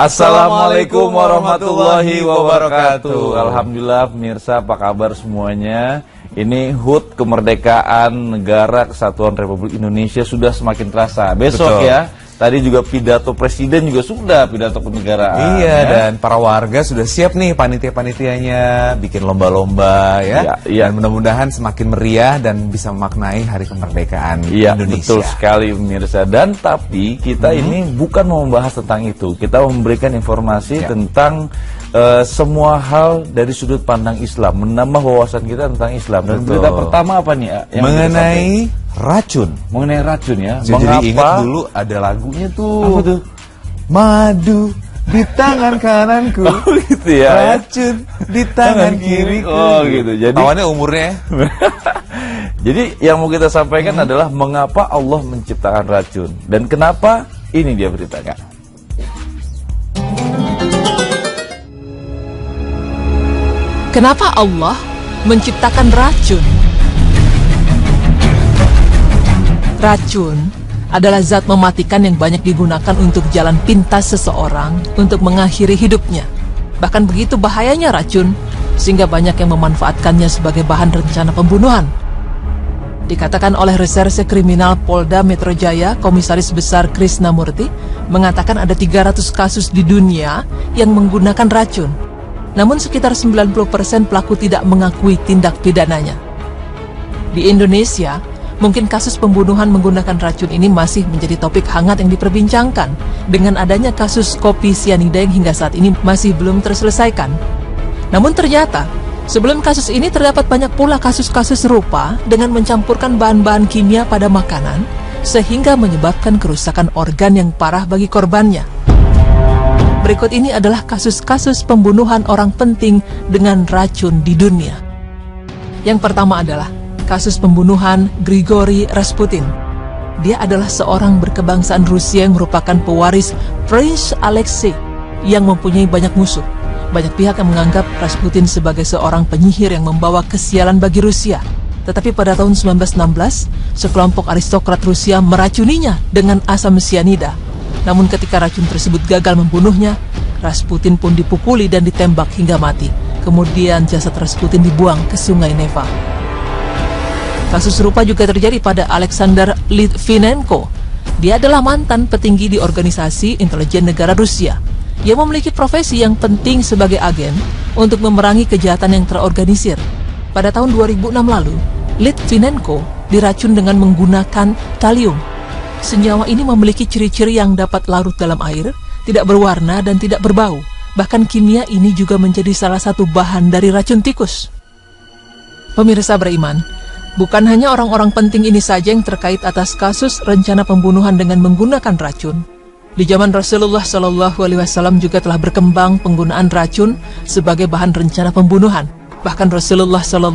Assalamualaikum warahmatullahi wabarakatuh. Alhamdulillah pemirsa, apa kabar semuanya? Ini HUT kemerdekaan Negara Kesatuan Republik Indonesia sudah semakin terasa. Besok betul. Ya, tadi juga pidato presiden juga sudah, pidato kenegaraan. Iya, ya. Dan para warga sudah siap nih panitia-panitianya bikin lomba-lomba ya. Iya. Dan mudah-mudahan semakin meriah dan bisa memaknai hari kemerdekaan Indonesia. Betul sekali pemirsa. Dan tapi kita ini bukan mau membahas tentang itu. Kita memberikan informasi tentang semua hal dari sudut pandang Islam, menambah wawasan kita tentang Islam. Dan berita pertama apa nih? Mengenai racun. Mengenai racun ya. Jadi ingat dulu ada lagunya tuh. Apa tuh? Madu di tangan kananku. Oh gitu ya. Racun di tangan kiriku. Oh gitu. Jadi tawannya umurnya. Jadi yang mau kita sampaikan adalah mengapa Allah menciptakan racun dan kenapa, ini dia beritanya. Kenapa Allah menciptakan racun? Racun adalah zat mematikan yang banyak digunakan untuk jalan pintas seseorang untuk mengakhiri hidupnya. Bahkan begitu bahayanya racun, sehingga banyak yang memanfaatkannya sebagai bahan rencana pembunuhan. Dikatakan oleh Reserse Kriminal Polda Metro Jaya, Komisaris Besar Krisnamurti, mengatakan ada 300 kasus di dunia yang menggunakan racun. Namun sekitar 90% pelaku tidak mengakui tindak pidananya. Di Indonesia, mungkin kasus pembunuhan menggunakan racun ini masih menjadi topik hangat yang diperbincangkan dengan adanya kasus kopi sianida yang hingga saat ini masih belum terselesaikan. Namun ternyata, sebelum kasus ini terdapat banyak pula kasus-kasus serupa dengan mencampurkan bahan-bahan kimia pada makanan sehingga menyebabkan kerusakan organ yang parah bagi korbannya. Berikut ini adalah kasus-kasus pembunuhan orang penting dengan racun di dunia. Yang pertama adalah kasus pembunuhan Grigori Rasputin. Dia adalah seorang berkebangsaan Rusia yang merupakan pewaris Prince Alexei yang mempunyai banyak musuh. Banyak pihak yang menganggap Rasputin sebagai seorang penyihir yang membawa kesialan bagi Rusia. Tetapi pada tahun 1916, sekelompok aristokrat Rusia meracuninya dengan asam sianida. Namun ketika racun tersebut gagal membunuhnya, Rasputin pun dipukuli dan ditembak hingga mati. Kemudian jasad Rasputin dibuang ke sungai Neva. Kasus serupa juga terjadi pada Alexander Litvinenko. Dia adalah mantan petinggi di organisasi intelijen negara Rusia. Ia memiliki profesi yang penting sebagai agen untuk memerangi kejahatan yang terorganisir. Pada tahun 2006 lalu, Litvinenko diracun dengan menggunakan talium. Senyawa ini memiliki ciri-ciri yang dapat larut dalam air, tidak berwarna dan tidak berbau. Bahkan kimia ini juga menjadi salah satu bahan dari racun tikus. Pemirsa beriman, bukan hanya orang-orang penting ini saja yang terkait atas kasus rencana pembunuhan dengan menggunakan racun. Di zaman Rasulullah SAW juga telah berkembang penggunaan racun sebagai bahan rencana pembunuhan. Bahkan Rasulullah SAW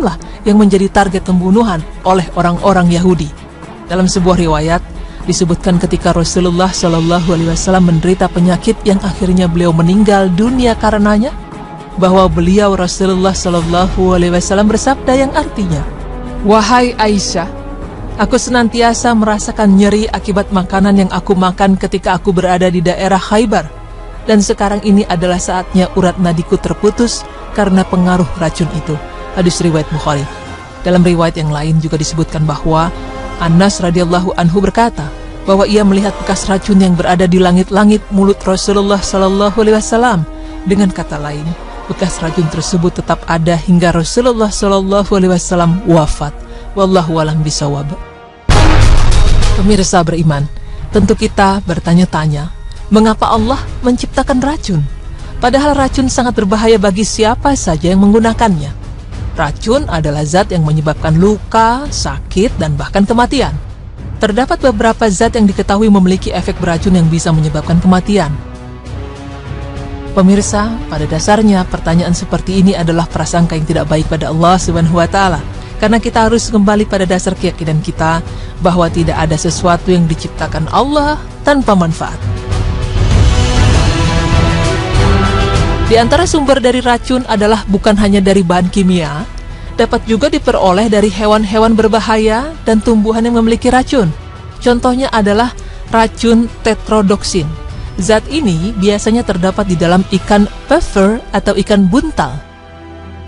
lah yang menjadi target pembunuhan oleh orang-orang Yahudi. Dalam sebuah riwayat, disebutkan ketika Rasulullah SAW menderita penyakit yang akhirnya beliau meninggal dunia karenanya, bahwa beliau Rasulullah SAW bersabda yang artinya, "Wahai Aisyah, aku senantiasa merasakan nyeri akibat makanan yang aku makan ketika aku berada di daerah Khaybar, dan sekarang ini adalah saatnya urat nadiku terputus karena pengaruh racun itu." Hadis riwayat Bukhari. Dalam riwayat yang lain juga disebutkan bahwa Anas radhiyallahu anhu berkata bahwa ia melihat bekas racun yang berada di langit-langit mulut Rasulullah SAW. Dengan kata lain, bekas racun tersebut tetap ada hingga Rasulullah SAW wafat. Wallahu a'lam bishawab. Pemirsa beriman, tentu kita bertanya-tanya, mengapa Allah menciptakan racun? Padahal racun sangat berbahaya bagi siapa saja yang menggunakannya. Racun adalah zat yang menyebabkan luka, sakit, dan bahkan kematian. Terdapat beberapa zat yang diketahui memiliki efek beracun yang bisa menyebabkan kematian. Pemirsa, pada dasarnya pertanyaan seperti ini adalah prasangka yang tidak baik pada Allah SWT. Karena kita harus kembali pada dasar keyakinan kita bahwa tidak ada sesuatu yang diciptakan Allah tanpa manfaat. Di antara sumber dari racun adalah bukan hanya dari bahan kimia, dapat juga diperoleh dari hewan-hewan berbahaya dan tumbuhan yang memiliki racun. Contohnya adalah racun tetrodoksin. Zat ini biasanya terdapat di dalam ikan puffer atau ikan buntal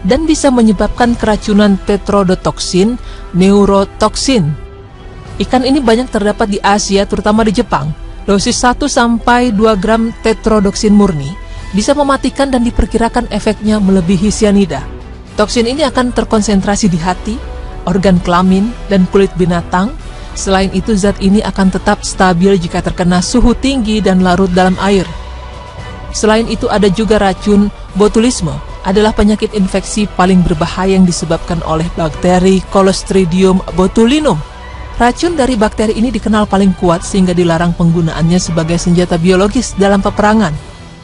dan bisa menyebabkan keracunan tetrodotoksin, neurotoksin. Ikan ini banyak terdapat di Asia, terutama di Jepang. Dosis 1-2 gram tetrodoksin murni bisa mematikan dan diperkirakan efeknya melebihi sianida. Toksin ini akan terkonsentrasi di hati, organ kelamin, dan kulit binatang. Selain itu, zat ini akan tetap stabil jika terkena suhu tinggi dan larut dalam air. Selain itu, ada juga racun botulisme, adalah penyakit infeksi paling berbahaya yang disebabkan oleh bakteri Clostridium botulinum. Racun dari bakteri ini dikenal paling kuat sehingga dilarang penggunaannya sebagai senjata biologis dalam peperangan.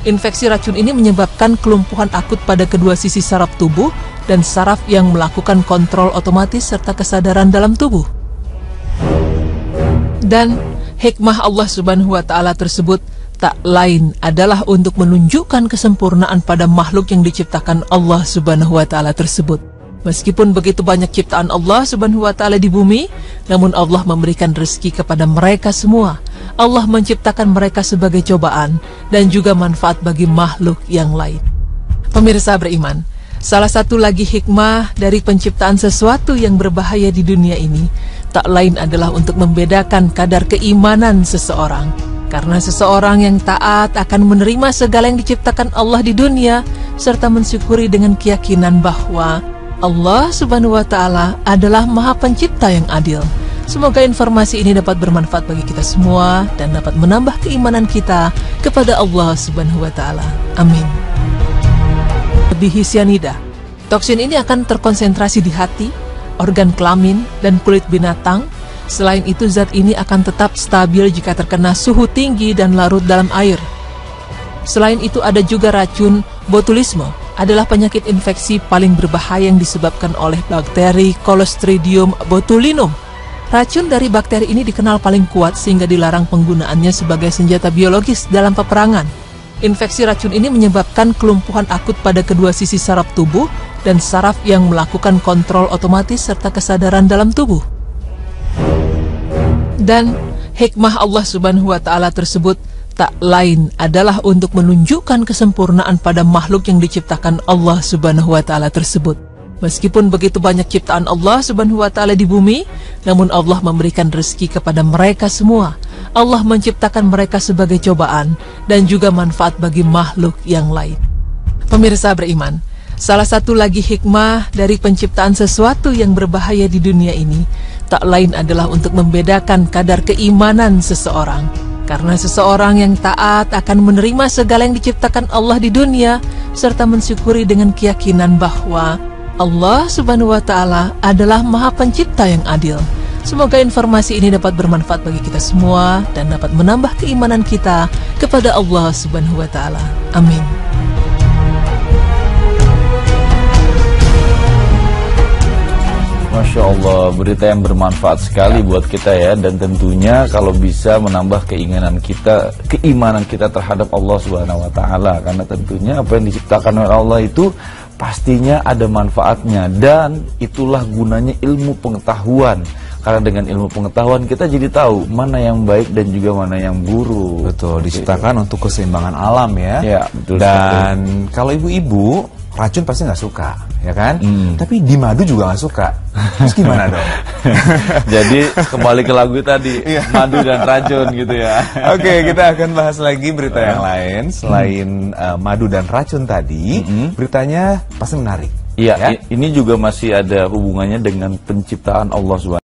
Infeksi racun ini menyebabkan kelumpuhan akut pada kedua sisi saraf tubuh dan saraf yang melakukan kontrol otomatis serta kesadaran dalam tubuh. Dan hikmah Allah Subhanahu wa Ta'ala tersebut tak lain adalah untuk menunjukkan kesempurnaan pada makhluk yang diciptakan Allah Subhanahu wa Ta'ala tersebut. Meskipun begitu banyak ciptaan Allah Subhanahu wa Ta'ala di bumi, namun Allah memberikan rezeki kepada mereka semua. Allah menciptakan mereka sebagai cobaan dan juga manfaat bagi makhluk yang lain. Pemirsa beriman, salah satu lagi hikmah dari penciptaan sesuatu yang berbahaya di dunia ini tak lain adalah untuk membedakan kadar keimanan seseorang. Karena seseorang yang taat akan menerima segala yang diciptakan Allah di dunia serta mensyukuri dengan keyakinan bahwa Allah Subhanahu wa Ta'ala adalah Maha Pencipta yang adil. Semoga informasi ini dapat bermanfaat bagi kita semua dan dapat menambah keimanan kita kepada Allah Subhanahu wa Ta'ala. Amin. Lebihi sianida. Toksin ini akan terkonsentrasi di hati, organ kelamin, dan kulit binatang. Selain itu, zat ini akan tetap stabil jika terkena suhu tinggi dan larut dalam air. Selain itu, ada juga racun botulisme, adalah penyakit infeksi paling berbahaya yang disebabkan oleh bakteri Clostridium botulinum. Racun dari bakteri ini dikenal paling kuat sehingga dilarang penggunaannya sebagai senjata biologis dalam peperangan. Infeksi racun ini menyebabkan kelumpuhan akut pada kedua sisi saraf tubuh dan saraf yang melakukan kontrol otomatis serta kesadaran dalam tubuh. Dan hikmah Allah Subhanahu wa Ta'ala tersebut tak lain adalah untuk menunjukkan kesempurnaan pada makhluk yang diciptakan Allah Subhanahu wa Ta'ala tersebut. Meskipun begitu banyak ciptaan Allah Subhanahu wa Ta'ala di bumi, namun Allah memberikan rezeki kepada mereka semua. Allah menciptakan mereka sebagai cobaan dan juga manfaat bagi makhluk yang lain. Pemirsa beriman, salah satu lagi hikmah dari penciptaan sesuatu yang berbahaya di dunia ini tak lain adalah untuk membedakan kadar keimanan seseorang. Karena seseorang yang taat akan menerima segala yang diciptakan Allah di dunia serta mensyukuri dengan keyakinan bahwa Allah Subhanahu wa Ta'ala adalah Maha Pencipta yang adil. Semoga informasi ini dapat bermanfaat bagi kita semua dan dapat menambah keimanan kita kepada Allah Subhanahu wa Ta'ala. Amin. Masya Allah, berita yang bermanfaat sekali buat kita ya, dan tentunya kalau bisa menambah keimanan kita terhadap Allah Subhanahu wa Ta'ala, karena tentunya apa yang diciptakan oleh Allah itu pastinya ada manfaatnya, dan itulah gunanya ilmu pengetahuan. Karena dengan ilmu pengetahuan kita jadi tahu mana yang baik dan juga mana yang buruk. Betul, diciptakan untuk keseimbangan alam ya. Ya, betul. Dan kalau ibu-ibu, racun pasti nggak suka, ya kan? Tapi di madu juga nggak suka. Terus gimana dong? Jadi kembali ke lagu tadi, madu dan racun gitu ya. Oke, kita akan bahas lagi berita yang lain selain madu dan racun tadi. Beritanya pasti menarik. Iya, ya? Ini juga masih ada hubungannya dengan penciptaan Allah SWT.